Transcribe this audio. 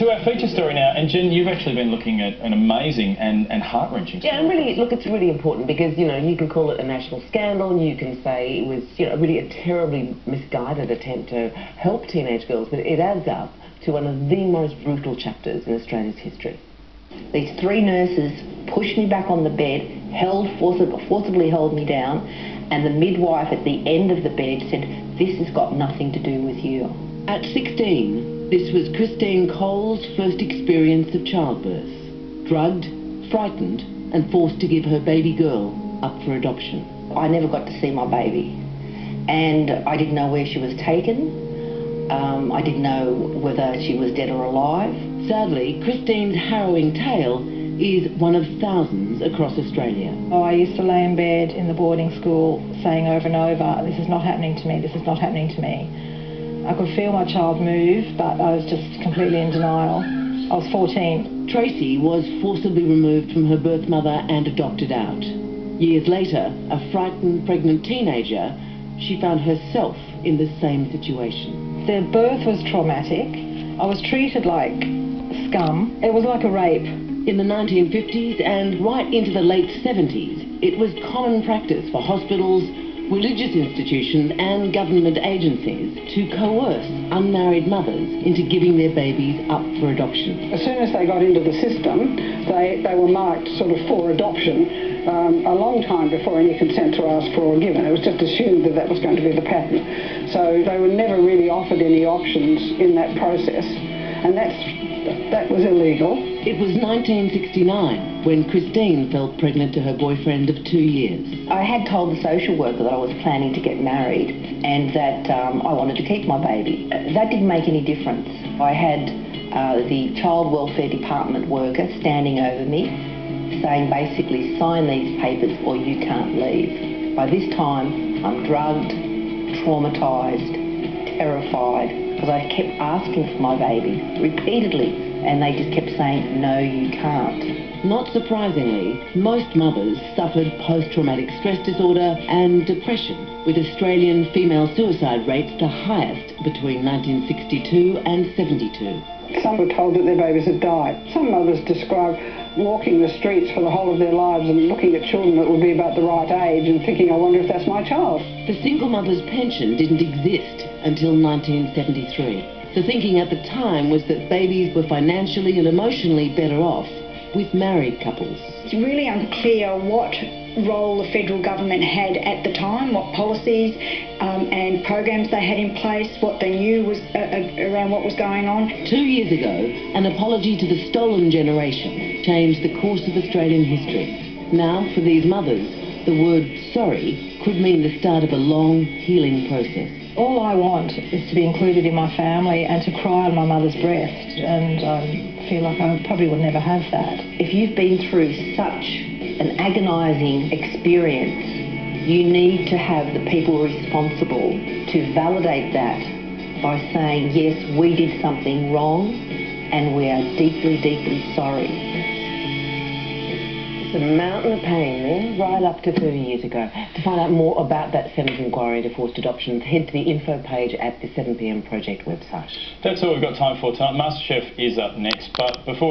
To our feature story now, and Jen, you've actually been looking at an amazing and heart-wrenching story. Yeah, and really, look, it's really important because, you know, you can call it a national scandal, you can say it was, you know, really a terribly misguided attempt to help teenage girls, but it adds up to one of the most brutal chapters in Australia's history. These three nurses pushed me back on the bed, forcibly held me down, and the midwife at the end of the bed said, "This has got nothing to do with you." At 16, this was Christine Cole's first experience of childbirth. Drugged, frightened, and forced to give her baby girl up for adoption. I never got to see my baby, and I didn't know where she was taken. I didn't know whether she was dead or alive. Sadly, Christine's harrowing tale is one of thousands across Australia. Oh, I used to lay in bed in the boarding school saying over and over, "This is not happening to me, this is not happening to me." I could feel my child move, but I was just completely in denial. I was 14. Tracy was forcibly removed from her birth mother and adopted out. Years later, a frightened pregnant teenager, she found herself in the same situation. The birth was traumatic. I was treated like scum. It was like a rape. In the 1950s and right into the late 70s, it was common practice for hospitals, religious institutions and government agencies to coerce unmarried mothers into giving their babies up for adoption. As soon as they got into the system, they were marked sort of for adoption a long time before any consents were asked for or given. It was just assumed that that was going to be the pattern. So they were never really offered any options in that process, and that was illegal. It was 1969 when Christine fell pregnant to her boyfriend of 2 years. I had told the social worker that I was planning to get married and that I wanted to keep my baby. That didn't make any difference. I had the child welfare department worker standing over me saying basically, "Sign these papers or you can't leave." By this time, I'm drugged, traumatised, terrified, because I kept asking for my baby repeatedly, and they just kept saying, "No, you can't." Not surprisingly, most mothers suffered post-traumatic stress disorder and depression, with Australian female suicide rates the highest between 1962 and 72. Some were told that their babies had died. Some mothers described walking the streets for the whole of their lives and looking at children that would be about the right age and thinking, "I wonder if that's my child." The single mother's pension didn't exist until 1973. The thinking at the time was that babies were financially and emotionally better off with married couples. It's really unclear what role the federal government had at the time, what policies and programs they had in place, what they knew was around what was going on. 2 years ago, an apology to the stolen generation changed the course of Australian history. Now, for these mothers, the word sorry could mean the start of a long healing process. All I want is to be included in my family and to cry on my mother's breast, and I feel like I probably would never have that. If you've been through such an agonising experience, you need to have the people responsible to validate that by saying, yes, we did something wrong and we are deeply, deeply sorry. It's a mountain of pain there, right up to 30 years ago. To find out more about that Senate inquiry into forced adoptions, head to the info page at the 7pm Project website. That's all we've got time for tonight. MasterChef is up next, but before